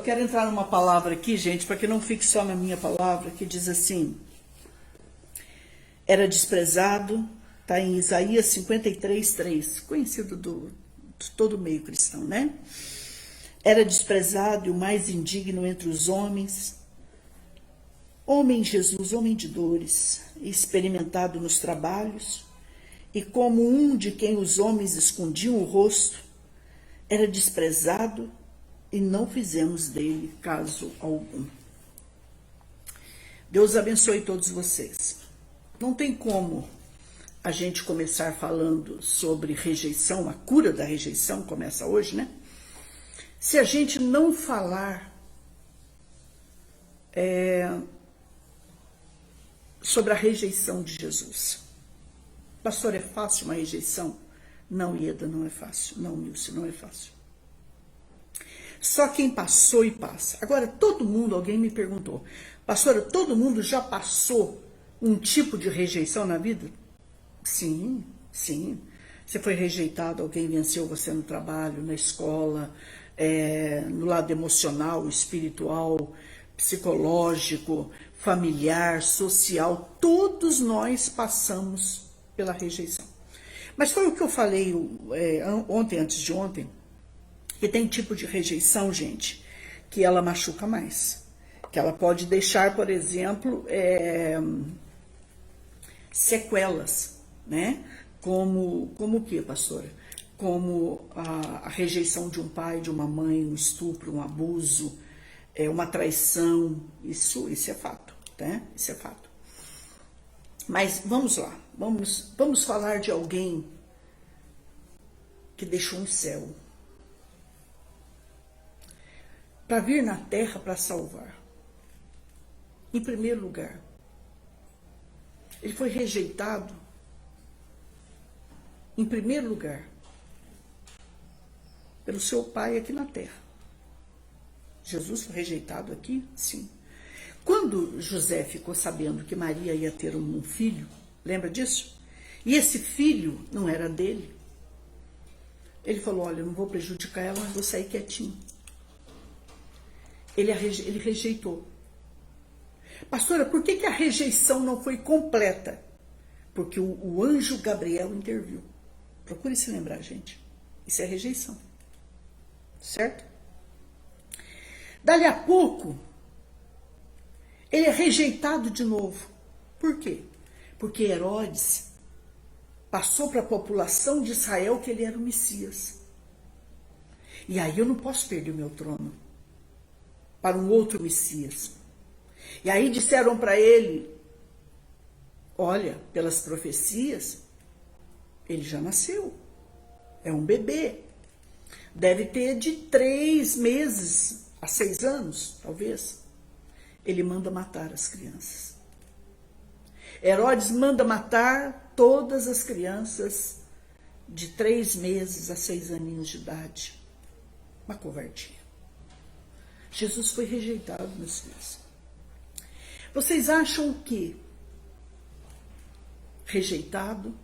Eu quero entrar numa palavra aqui, gente, para que não fique só na minha palavra, que diz assim: era desprezado, está em Isaías 53:3, conhecido de todo meio cristão, né? Era desprezado e o mais indigno entre os homens, homem Jesus, homem de dores, experimentado nos trabalhos, e como um de quem os homens escondiam o rosto, era desprezado e não fizemos dele caso algum. Deus abençoe todos vocês. Não tem como a gente começar falando sobre rejeição, a cura da rejeição começa hoje, né? Se a gente não falar sobre a rejeição de Jesus. Pastor, é fácil uma rejeição? Não, Ieda, não é fácil. Não, Nilce, não é fácil. Só quem passou e passa. Agora, todo mundo, alguém me perguntou, pastora, todo mundo já passou um tipo de rejeição na vida? Sim, sim. Você foi rejeitado, alguém venceu você no trabalho, na escola, no lado emocional, espiritual, psicológico, familiar, social. Todos nós passamos pela rejeição. Mas foi o que eu falei ontem, antes de ontem, que tem tipo de rejeição, gente, que ela machuca mais. Que ela pode deixar, por exemplo, sequelas, né? Como o que, pastora? Como a rejeição de um pai, de uma mãe, um estupro, um abuso, uma traição. Isso é fato, né? Isso é fato. Mas vamos lá, vamos falar de alguém que deixou um céu para vir na terra para salvar. Em primeiro lugar, ele foi rejeitado, em primeiro lugar, pelo seu pai aqui na terra. Jesus foi rejeitado aqui? Sim. Quando José ficou sabendo que Maria ia ter um filho, lembra disso? E esse filho não era dele. Ele falou, olha, eu não vou prejudicar ela, mas vou sair quietinho. Ele rejeitou. Pastora, por que a rejeição não foi completa? Porque o anjo Gabriel interviu. Procure se lembrar, gente. Isso é rejeição. Certo? Dali a pouco, ele é rejeitado de novo. Por quê? Porque Herodes passou para a população de Israel que ele era o Messias. E aí eu não posso perder o meu trono para um outro Messias. E aí disseram para ele, olha, pelas profecias, ele já nasceu. É um bebê. Deve ter de 3 meses a 6 anos, talvez. Ele manda matar as crianças. Herodes manda matar todas as crianças de 3 meses a 6 aninhos de idade. Uma covardia. Jesus foi rejeitado, meus filhos. Vocês acham que rejeitado,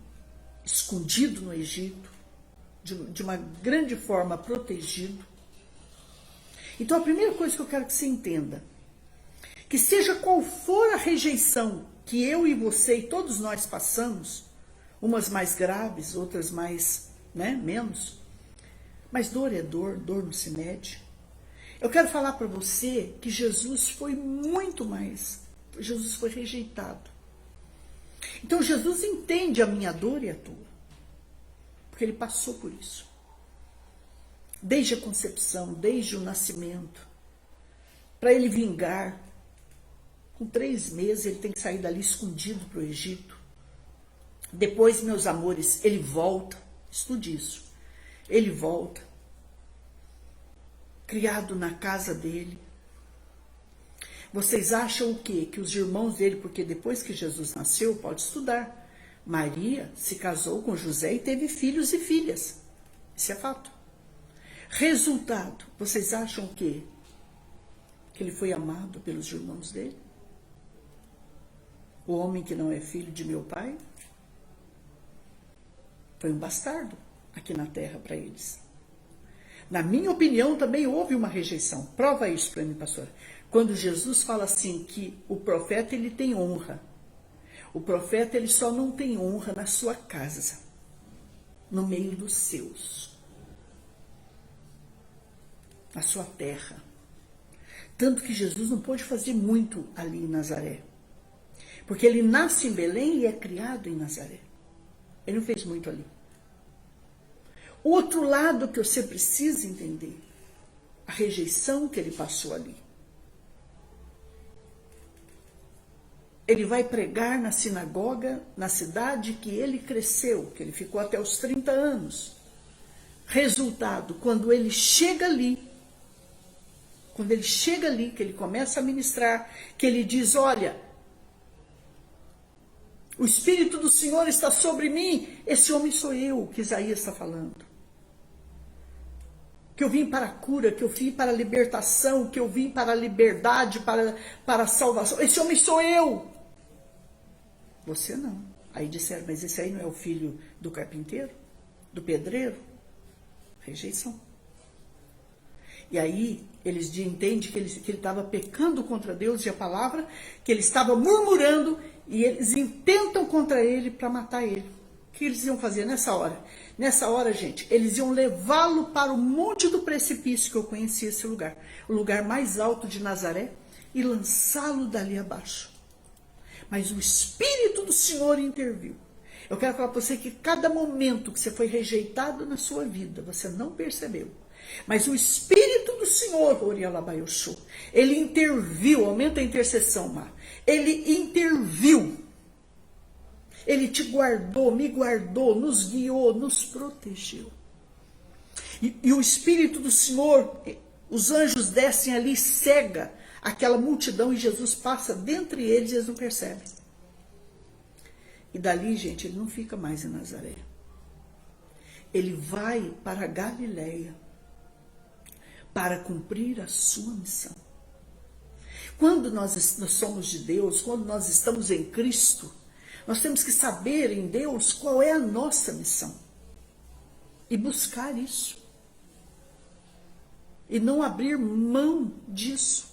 escondido no Egito, de uma grande forma protegido? Então a primeira coisa que eu quero que você entenda, que seja qual for a rejeição que eu e você e todos nós passamos, umas mais graves, outras mais, menos, mas dor é dor, dor não se mede. Eu quero falar para você que Jesus foi muito mais. Jesus foi rejeitado. Então Jesus entende a minha dor e a tua, porque ele passou por isso. Desde a concepção, desde o nascimento, para ele vingar. Com 3 meses ele tem que sair dali escondido para o Egito. Depois, meus amores, ele volta. Estude isso. Ele volta. Criado na casa dele. Vocês acham o quê? Que os irmãos dele, porque depois que Jesus nasceu, pode estudar. Maria se casou com José e teve filhos e filhas. Isso é fato. Resultado, vocês acham o quê? Que ele foi amado pelos irmãos dele? O homem que não é filho de meu pai? Foi um bastardo aqui na terra para eles. Na minha opinião, também houve uma rejeição. Prova isso para mim, pastora. Quando Jesus fala assim que o profeta ele tem honra. O profeta ele só não tem honra na sua casa, no meio dos seus, na sua terra. Tanto que Jesus não pôde fazer muito ali em Nazaré. Porque ele nasce em Belém e é criado em Nazaré. Ele não fez muito ali. Outro lado que você precisa entender, a rejeição que ele passou ali. Ele vai pregar na sinagoga, na cidade que ele cresceu, que ele ficou até os 30 anos. Resultado, quando ele chega ali, que ele começa a ministrar, que ele diz, olha, o Espírito do Senhor está sobre mim, esse homem sou eu, que Isaías está falando. Que eu vim para a cura, que eu vim para a libertação, que eu vim para a liberdade, para a salvação. Esse homem sou eu. Você não. Aí disseram, mas esse aí não é o filho do carpinteiro? Do pedreiro? Rejeição. E aí eles entendem que ele estava pecando contra Deus e a palavra, que ele estava murmurando e eles intentam contra ele para matar ele. O que eles iam fazer nessa hora? Nessa hora, gente, eles iam levá-lo para o monte do precipício, que eu conhecia esse lugar, o lugar mais alto de Nazaré, e lançá-lo dali abaixo. Mas o Espírito do Senhor interviu. Eu quero falar para você que cada momento que você foi rejeitado na sua vida, você não percebeu. Mas o Espírito do Senhor, ele interviu, aumenta a intercessão, Mar. Ele interviu. Ele te guardou, me guardou, nos guiou, nos protegeu. E o Espírito do Senhor, os anjos descem ali, cega aquela multidão e Jesus passa dentre eles e eles não percebem. E dali, gente, ele não fica mais em Nazaré. Ele vai para a Galileia para cumprir a sua missão. Quando nós somos de Deus, quando nós estamos em Cristo, nós temos que saber em Deus qual é a nossa missão. E buscar isso. E não abrir mão disso.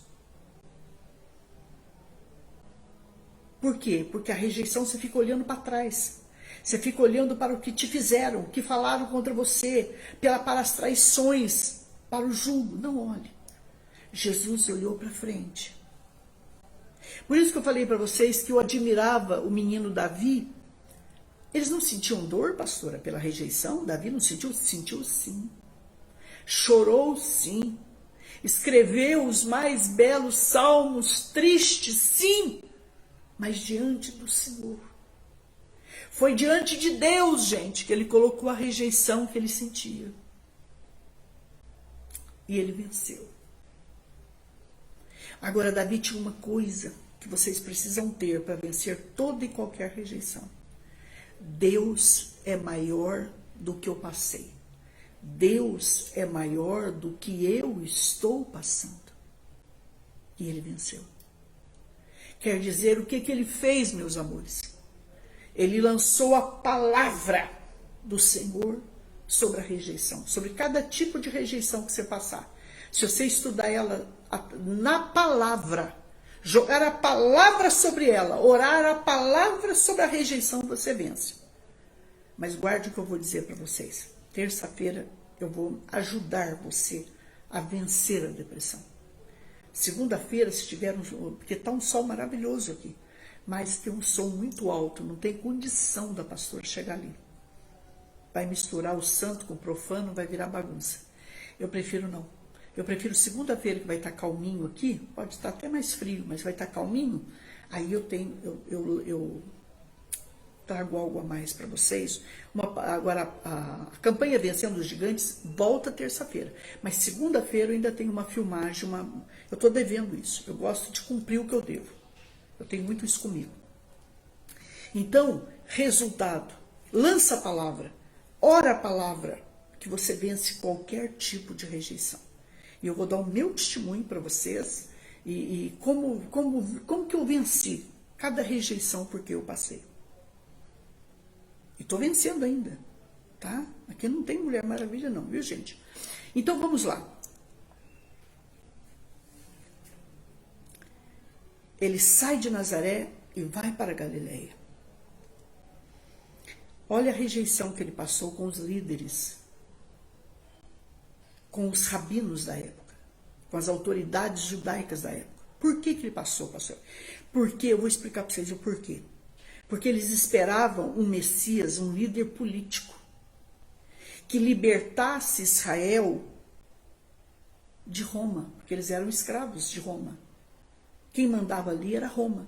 Por quê? Porque a rejeição você fica olhando para trás. Você fica olhando para o que te fizeram, o que falaram contra você, para as traições, para o julgo. Não olhe. Jesus olhou para frente. Por isso que eu falei para vocês que eu admirava o menino Davi. Eles não sentiam dor, pastora, pela rejeição? Davi não sentiu? Sentiu sim. Chorou sim. Escreveu os mais belos salmos tristes, sim. Mas diante do Senhor. Foi diante de Deus, gente, que ele colocou a rejeição que ele sentia. E ele venceu. Agora, Davi tinha uma coisa que vocês precisam ter para vencer toda e qualquer rejeição. Deus é maior do que eu passei. Deus é maior do que eu estou passando. E ele venceu. Quer dizer, o que ele fez, meus amores? Ele lançou a palavra do Senhor sobre a rejeição, sobre cada tipo de rejeição que você passar. Se você estudar ela na palavra, jogar a palavra sobre ela, orar a palavra sobre a rejeição, você vence. Mas guarde o que eu vou dizer para vocês. Terça-feira eu vou ajudar você a vencer a depressão. Segunda-feira, se tiver porque está um sol maravilhoso aqui, mas tem um som muito alto, não tem condição da pastora chegar ali. Vai misturar o santo com o profano, vai virar bagunça. Eu prefiro não. Eu prefiro segunda-feira, que vai estar calminho aqui, pode estar até mais frio, mas vai estar calminho. Aí eu trago algo a mais para vocês. Agora, a campanha Vencendo os Gigantes volta terça-feira. Mas segunda-feira eu ainda tenho uma filmagem, eu estou devendo isso. Eu gosto de cumprir o que eu devo. Eu tenho muito isso comigo. Então, resultado, lança a palavra, ora a palavra, que você vence qualquer tipo de rejeição. E eu vou dar o meu testemunho para vocês e como que eu venci cada rejeição porque eu passei. E estou vencendo ainda, tá? Aqui não tem Mulher Maravilha não, viu, gente? Então vamos lá. Ele sai de Nazaré e vai para a Galileia. Olha a rejeição que ele passou com os líderes, com os rabinos da época, com as autoridades judaicas da época. Por que ele passou, pastor? Porque, eu vou explicar para vocês o porquê. Porque eles esperavam um Messias, um líder político, que libertasse Israel de Roma, porque eles eram escravos de Roma. Quem mandava ali era Roma.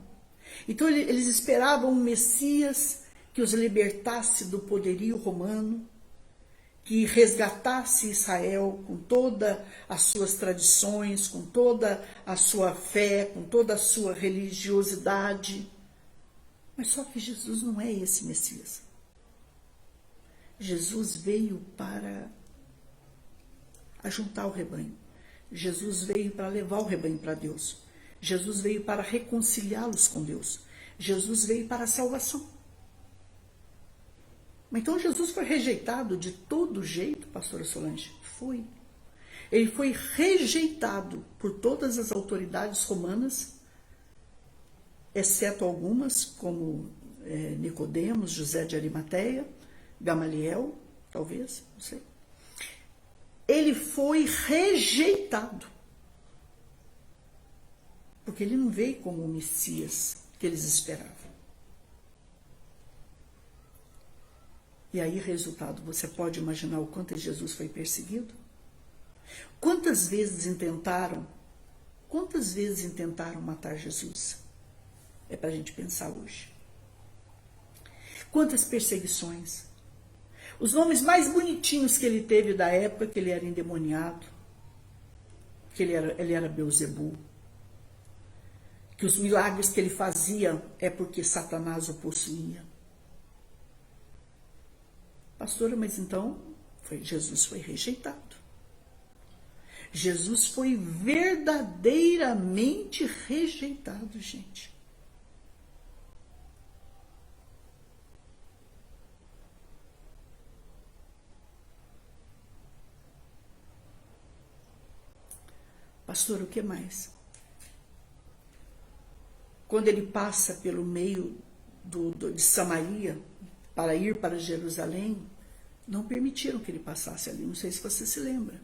Então eles esperavam um Messias que os libertasse do poderio romano, que resgatasse Israel com todas as suas tradições, com toda a sua fé, com toda a sua religiosidade. Mas só que Jesus não é esse Messias. Jesus veio para ajuntar o rebanho. Jesus veio para levar o rebanho para Deus. Jesus veio para reconciliá-los com Deus. Jesus veio para a salvação. Então Jesus foi rejeitado de todo jeito, pastora Solange? Foi. Ele foi rejeitado por todas as autoridades romanas, exceto algumas, como Nicodemos, José de Arimateia, Gamaliel, talvez, não sei. Ele foi rejeitado. Porque ele não veio como o Messias que eles esperavam. E aí, resultado, você pode imaginar o quanto Jesus foi perseguido? Quantas vezes intentaram matar Jesus? É para a gente pensar hoje. Quantas perseguições? Os nomes mais bonitinhos que ele teve da época, que ele era endemoniado, que ele era Beelzebul, que os milagres que ele fazia é porque Satanás o possuía. Pastora, mas então Jesus foi rejeitado. Jesus foi verdadeiramente rejeitado, gente. Pastor, o que mais? Quando ele passa pelo meio de Samaria para ir para Jerusalém, não permitiram que ele passasse ali. Não sei se você se lembra.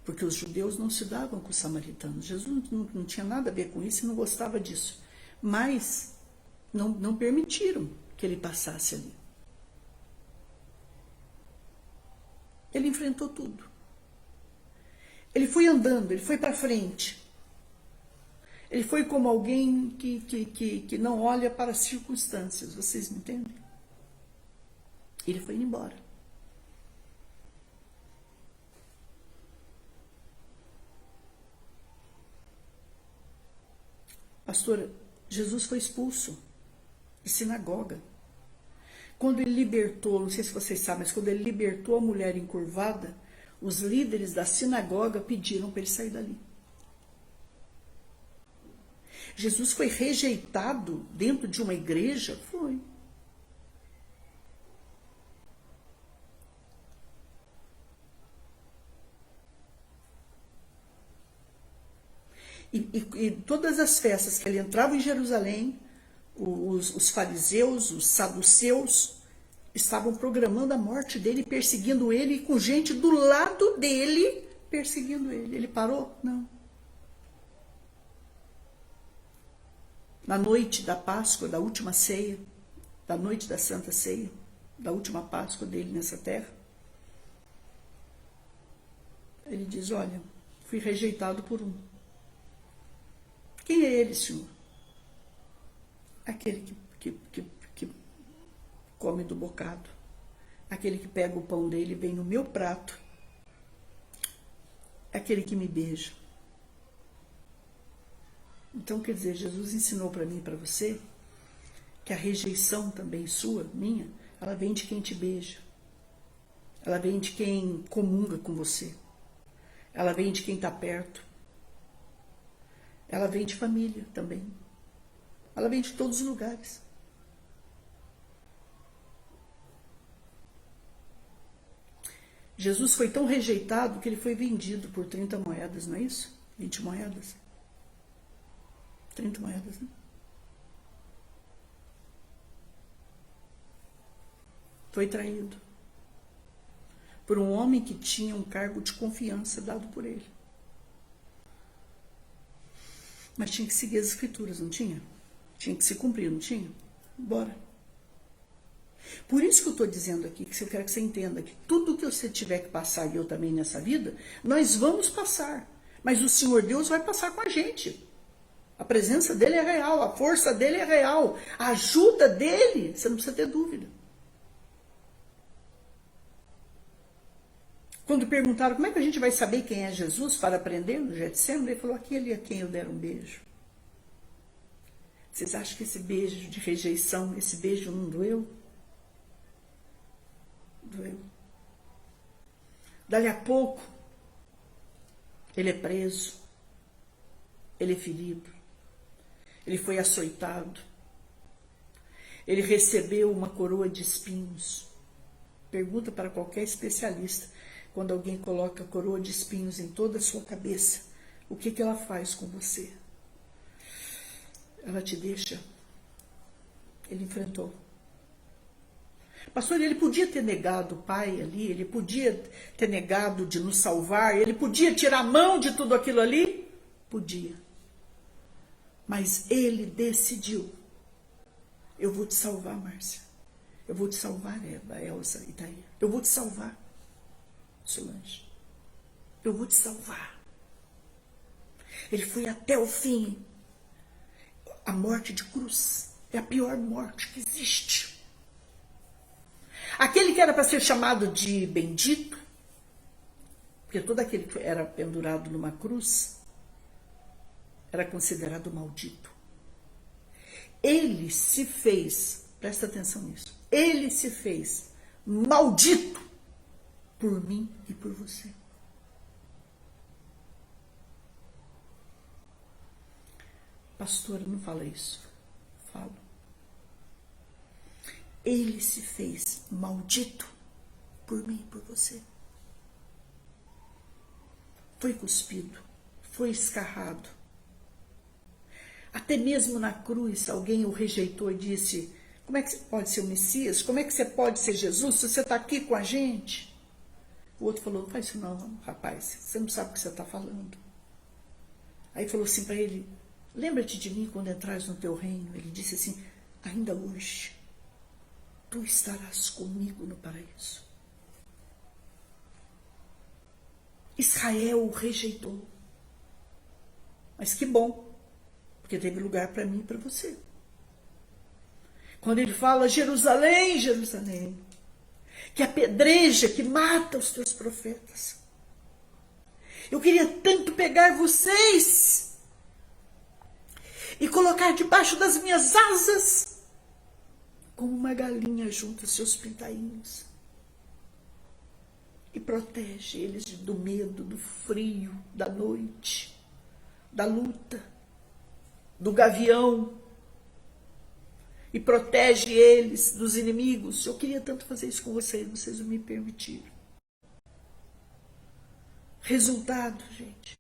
Porque os judeus não se davam com os samaritanos. Jesus não tinha nada a ver com isso e não gostava disso. Mas não permitiram que ele passasse ali. Ele enfrentou tudo. Ele foi andando, ele foi para frente. Ele foi como alguém que não olha para as circunstâncias, vocês me entendem? Ele foi embora. Pastora, Jesus foi expulso de sinagoga. Quando ele libertou, não sei se vocês sabem, mas quando ele libertou a mulher encurvada, os líderes da sinagoga pediram para ele sair dali. Jesus foi rejeitado dentro de uma igreja? Foi. E todas as festas que ele entrava em Jerusalém, os fariseus, os saduceus, estavam programando a morte dele, perseguindo ele, e com gente do lado dele perseguindo ele. Ele parou? Não. Na noite da Páscoa, da última ceia, da noite da Santa Ceia, da última Páscoa dele nessa terra, ele diz, olha, fui rejeitado por um. Quem é ele, Senhor? Aquele que come do bocado. Aquele que pega o pão dele e vem no meu prato. Aquele que me beija. Então, quer dizer, Jesus ensinou para mim e para você que a rejeição também sua, minha, ela vem de quem te beija. Ela vem de quem comunga com você. Ela vem de quem está perto. Ela vem de família também. Ela vem de todos os lugares. Jesus foi tão rejeitado que ele foi vendido por 30 moedas, não é isso? 20 moedas. 30 moedas, né? Foi traído por um homem que tinha um cargo de confiança dado por ele. Mas tinha que seguir as escrituras, não tinha? Tinha que se cumprir, não tinha? Bora. Por isso que eu estou dizendo aqui, que eu quero que você entenda que tudo que você tiver que passar, e eu também nessa vida, nós vamos passar. Mas o Senhor Deus vai passar com a gente. A presença dele é real, a força dele é real, a ajuda dele, você não precisa ter dúvida. Quando perguntaram como é que a gente vai saber quem é Jesus para aprender no Getsemane, ele falou, aquele a quem eu der um beijo. Vocês acham que esse beijo de rejeição, esse beijo não doeu? Doeu. Dali a pouco, ele é preso, ele é ferido, ele foi açoitado, ele recebeu uma coroa de espinhos. Pergunta para qualquer especialista, quando alguém coloca coroa de espinhos em toda a sua cabeça, o que ela faz com você? Ela te deixa. Ele enfrentou. Pastor, ele podia ter negado o Pai ali, ele podia ter negado de nos salvar, ele podia tirar a mão de tudo aquilo ali? Podia. Mas ele decidiu. Eu vou te salvar, Márcia. Eu vou te salvar, Eva, Elza e Thaí. Eu vou te salvar, Solange. Eu vou te salvar. Ele foi até o fim. A morte de cruz é a pior morte que existe. Aquele que era para ser chamado de bendito, porque todo aquele que era pendurado numa cruz era considerado maldito. Ele se fez, presta atenção nisso, ele se fez maldito por mim e por você. Pastora, não fala isso. Falo. Ele se fez maldito por mim e por você. Foi cuspido, foi escarrado. Até mesmo na cruz, alguém o rejeitou e disse, como é que você pode ser o Messias? Como é que você pode ser Jesus se você está aqui com a gente? O outro falou, não faz isso não, rapaz, você não sabe o que você está falando. Aí falou assim para ele, lembra-te de mim quando entrares no teu reino. Ele disse assim, ainda hoje, tu estarás comigo no paraíso. Israel o rejeitou. Mas que bom, porque teve lugar para mim e para você. Quando ele fala, Jerusalém, Jerusalém, que apedreja, que mata os teus profetas. Eu queria tanto pegar vocês e colocar debaixo das minhas asas, como uma galinha junto aos seus pintainhos. E protege eles do medo, do frio, da noite, da luta, do gavião. E protege eles dos inimigos. Eu queria tanto fazer isso com vocês não me permitiram. Resultado, gente.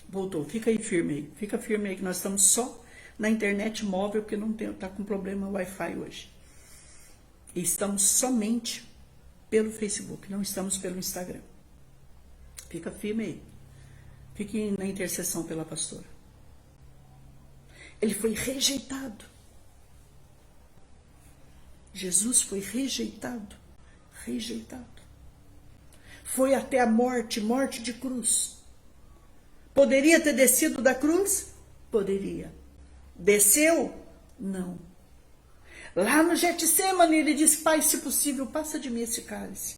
Voltou, fica aí firme aí. Fica firme aí que nós estamos só na internet móvel, porque não está com problema Wi-Fi hoje. E estamos somente pelo Facebook, não estamos pelo Instagram. Fica firme aí. Fique na intercessão pela pastora. Ele foi rejeitado. Jesus foi rejeitado. Rejeitado. Foi até a morte, morte de cruz. Poderia ter descido da cruz? Poderia. Desceu? Não. Lá no Getsemane ele disse, Pai, se possível, passa de mim esse cálice.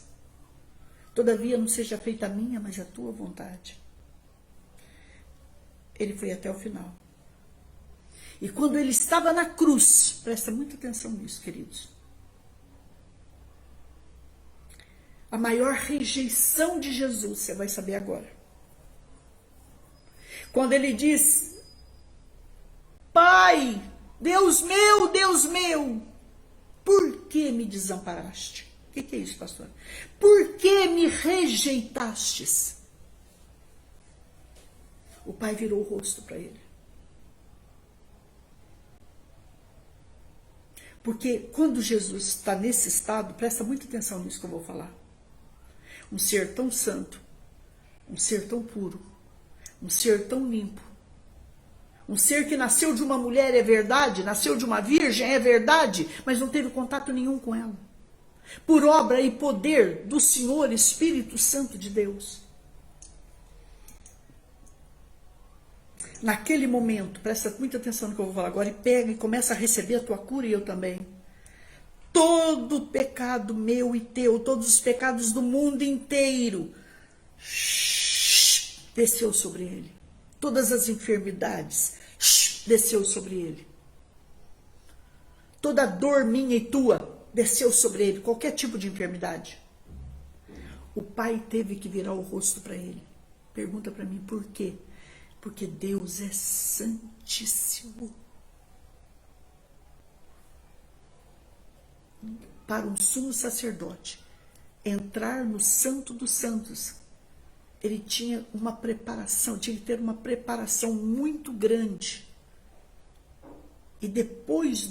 Todavia não seja feita a minha, mas a tua vontade. Ele foi até o final. E quando ele estava na cruz, presta muita atenção nisso, queridos. A maior rejeição de Jesus, você vai saber agora. Quando ele diz, Pai, Deus meu, por que me desamparaste? O que é isso, pastor? Por que me rejeitastes? O pai virou o rosto para ele. Porque quando Jesus está nesse estado, presta muita atenção nisso que eu vou falar. Um ser tão santo, um ser tão puro, um ser tão limpo, um ser que nasceu de uma mulher é verdade, nasceu de uma virgem é verdade, mas não teve contato nenhum com ela. Por obra e poder do Senhor Espírito Santo de Deus. Naquele momento, presta muita atenção no que eu vou falar agora, e pega e começa a receber a tua cura e eu também. Todo o pecado meu e teu, todos os pecados do mundo inteiro, desceu sobre ele. Todas as enfermidades, desceu sobre ele. Toda dor minha e tua, desceu sobre ele. Qualquer tipo de enfermidade. O pai teve que virar o rosto para ele. Pergunta para mim, por quê? Porque Deus é santíssimo. Para um sumo sacerdote entrar no Santo dos Santos, ele tinha uma preparação, tinha que ter uma preparação muito grande. E depois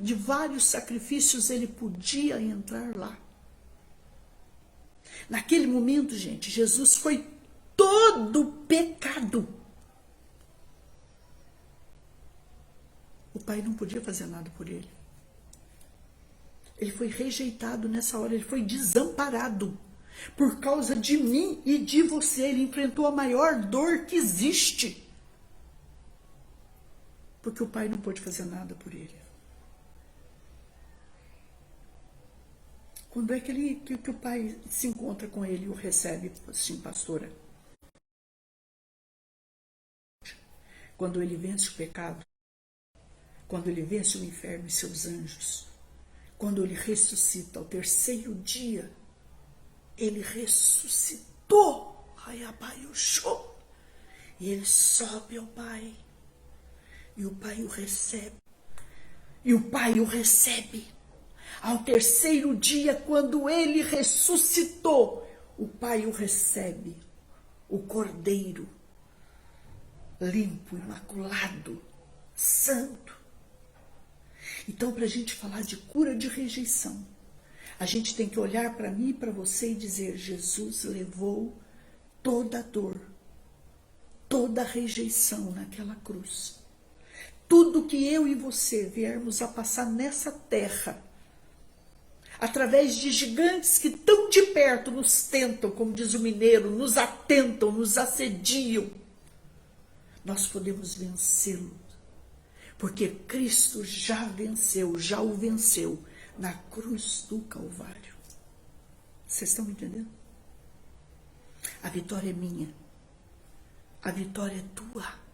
de vários sacrifícios, ele podia entrar lá. Naquele momento, gente, Jesus foi todo pecado. O pai não podia fazer nada por ele. Ele foi rejeitado nessa hora, ele foi desamparado. Por causa de mim e de você, ele enfrentou a maior dor que existe. Porque o pai não pôde fazer nada por ele. Quando é que o pai se encontra com ele e o recebe, assim, pastora? Quando ele vence o pecado, quando ele vence o inferno e seus anjos, quando ele ressuscita ao terceiro dia, ele ressuscitou, e ele sobe ao Pai, e o Pai o recebe, e o Pai o recebe. Ao terceiro dia, quando ele ressuscitou, o Pai o recebe, o Cordeiro, limpo, imaculado, santo. Então, para a gente falar de cura de rejeição, a gente tem que olhar para mim e para você e dizer, Jesus levou toda a dor, toda a rejeição naquela cruz. Tudo que eu e você viermos a passar nessa terra, através de gigantes que tão de perto nos tentam, como diz o mineiro, nos atentam, nos assediam, nós podemos vencê-lo. Porque Cristo já venceu, já o venceu na cruz do Calvário. Vocês estão me entendendo? A vitória é minha. A vitória é tua.